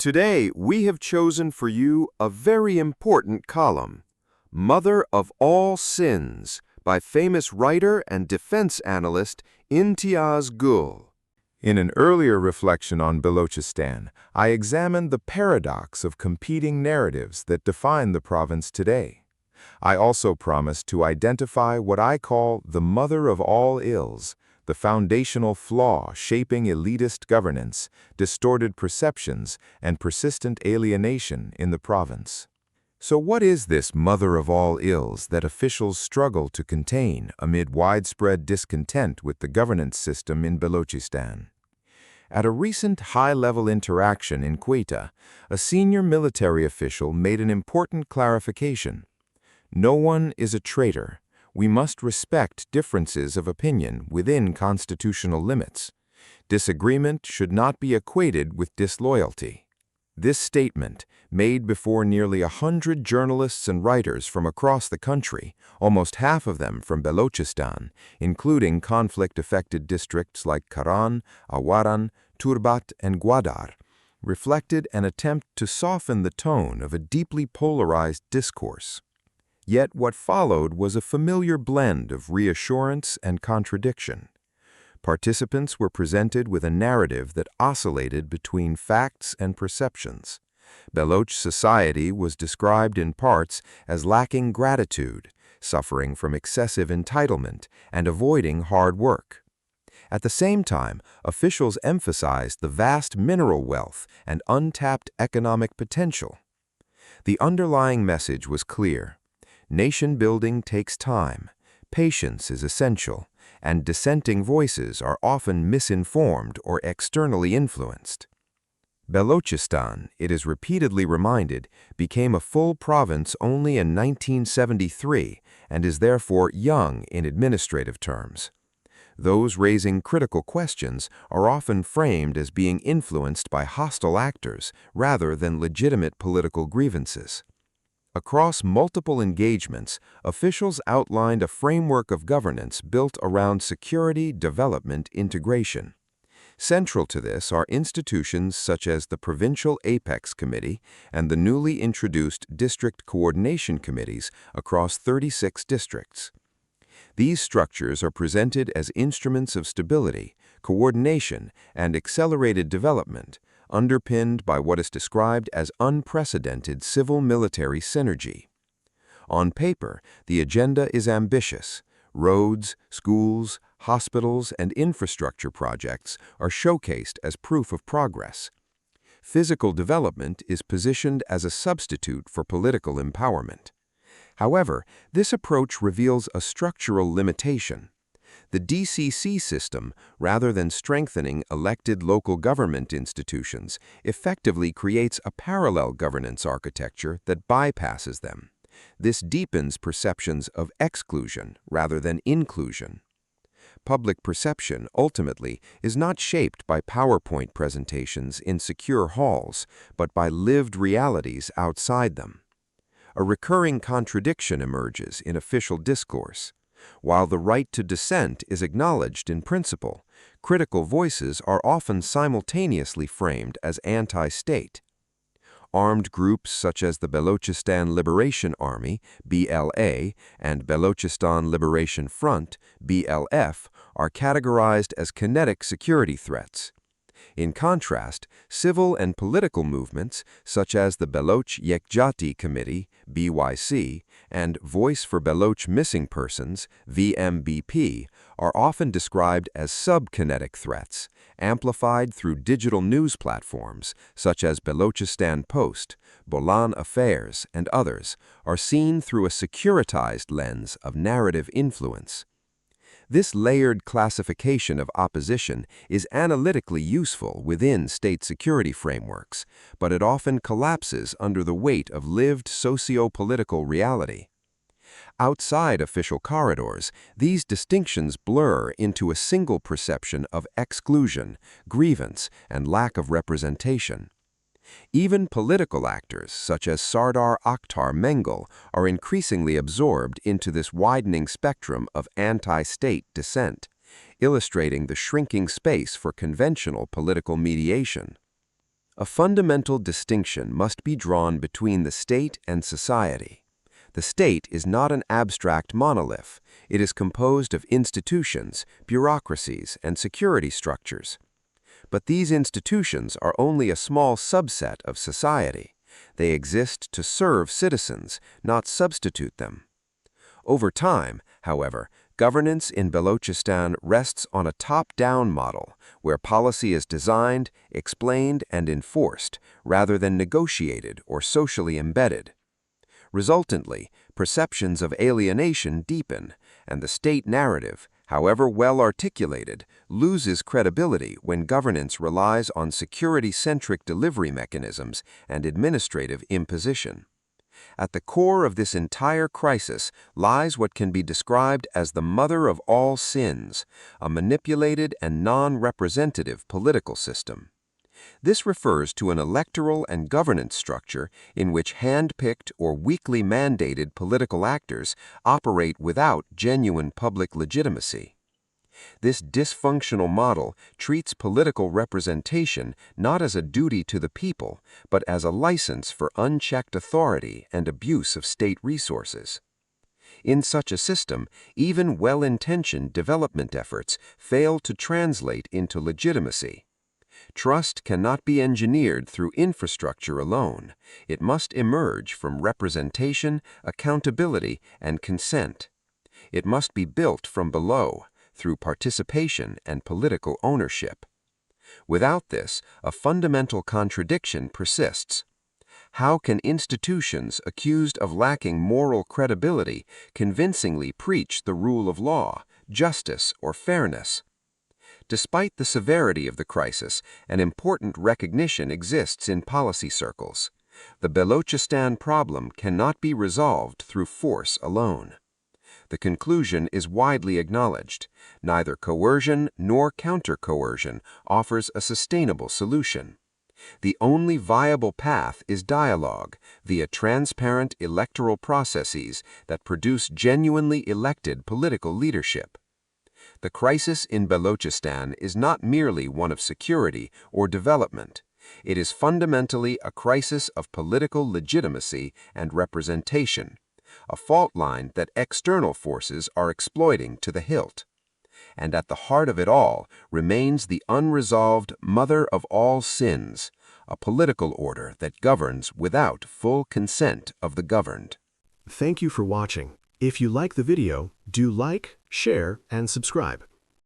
Today, we have chosen for you a very important column, Mother of All Sins, by famous writer and defense analyst Imtiaz Gul. In an earlier reflection on Balochistan, I examined the paradox of competing narratives that define the province today. I also promised to identify what I call the mother of all ills, the foundational flaw shaping elitist governance, distorted perceptions, and persistent alienation in the province. So what is this mother of all ills that officials struggle to contain amid widespread discontent with the governance system in Balochistan? At a recent high-level interaction in Quetta, a senior military official made an important clarification. No one is a traitor. We must respect differences of opinion within constitutional limits. Disagreement should not be equated with disloyalty. This statement, made before nearly 100 journalists and writers from across the country, almost half of them from Balochistan, including conflict-affected districts like Karan, Awaran, Turbat, and Gwadar, reflected an attempt to soften the tone of a deeply polarized discourse. Yet what followed was a familiar blend of reassurance and contradiction. Participants were presented with a narrative that oscillated between facts and perceptions. Baloch society was described in parts as lacking gratitude, suffering from excessive entitlement, and avoiding hard work. At the same time, officials emphasized the vast mineral wealth and untapped economic potential. The underlying message was clear. Nation building takes time, patience is essential, and dissenting voices are often misinformed or externally influenced. Balochistan, it is repeatedly reminded, became a full province only in 1973 and is therefore young in administrative terms. Those raising critical questions are often framed as being influenced by hostile actors rather than legitimate political grievances. Across multiple engagements, officials outlined a framework of governance built around security, development, integration. Central to this are institutions such as the Provincial Apex Committee and the newly introduced District Coordination Committees across 36 districts. These structures are presented as instruments of stability, coordination, and accelerated development, underpinned by what is described as unprecedented civil-military synergy. On paper, the agenda is ambitious. Roads, schools, hospitals, and infrastructure projects are showcased as proof of progress. Physical development is positioned as a substitute for political empowerment. However, this approach reveals a structural limitation. The DCC system, rather than strengthening elected local government institutions, effectively creates a parallel governance architecture that bypasses them. This deepens perceptions of exclusion rather than inclusion. Public perception, ultimately, is not shaped by PowerPoint presentations in secure halls, but by lived realities outside them. A recurring contradiction emerges in official discourse. While the right to dissent is acknowledged in principle, critical voices are often simultaneously framed as anti-state. Armed groups such as the Balochistan Liberation Army, BLA, and Balochistan Liberation Front, BLF, are categorized as kinetic security threats. In contrast, civil and political movements, such as the Baloch Yekjati Committee, BYC, and Voice for Baloch Missing Persons, VMBP, are often described as sub-kinetic threats, amplified through digital news platforms, such as Balochistan Post, Bolan Affairs, and others, are seen through a securitized lens of narrative influence. This layered classification of opposition is analytically useful within state security frameworks, but it often collapses under the weight of lived socio-political reality. Outside official corridors, these distinctions blur into a single perception of exclusion, grievance, and lack of representation. Even political actors, such as Sardar Akhtar Mengal, are increasingly absorbed into this widening spectrum of anti-state dissent, illustrating the shrinking space for conventional political mediation. A fundamental distinction must be drawn between the state and society. The state is not an abstract monolith. It is composed of institutions, bureaucracies, and security structures. But these institutions are only a small subset of society. They exist to serve citizens, not substitute them. Over time, however, governance in Balochistan rests on a top-down model, where policy is designed, explained, and enforced, rather than negotiated or socially embedded. Resultantly, perceptions of alienation deepen, and the state narrative, however well articulated, loses credibility when governance relies on security-centric delivery mechanisms and administrative imposition. At the core of this entire crisis lies what can be described as the mother of all sins, a manipulated and non-representative political system. This refers to an electoral and governance structure in which hand-picked or weakly mandated political actors operate without genuine public legitimacy. This dysfunctional model treats political representation not as a duty to the people, but as a license for unchecked authority and abuse of state resources. In such a system, even well-intentioned development efforts fail to translate into legitimacy. Trust cannot be engineered through infrastructure alone. It must emerge from representation, accountability, and consent. It must be built from below, through participation and political ownership. Without this, a fundamental contradiction persists. How can institutions accused of lacking moral credibility convincingly preach the rule of law, justice, or fairness? Despite the severity of the crisis, an important recognition exists in policy circles. The Balochistan problem cannot be resolved through force alone. The conclusion is widely acknowledged. Neither coercion nor counter-coercion offers a sustainable solution. The only viable path is dialogue via transparent electoral processes that produce genuinely elected political leadership. The crisis in Balochistan is not merely one of security or development. It is fundamentally a crisis of political legitimacy and representation, a fault line that external forces are exploiting to the hilt. And at the heart of it all remains the unresolved mother of all sins, a political order that governs without full consent of the governed. Thank you for watching. If you like the video, do like, share, and subscribe.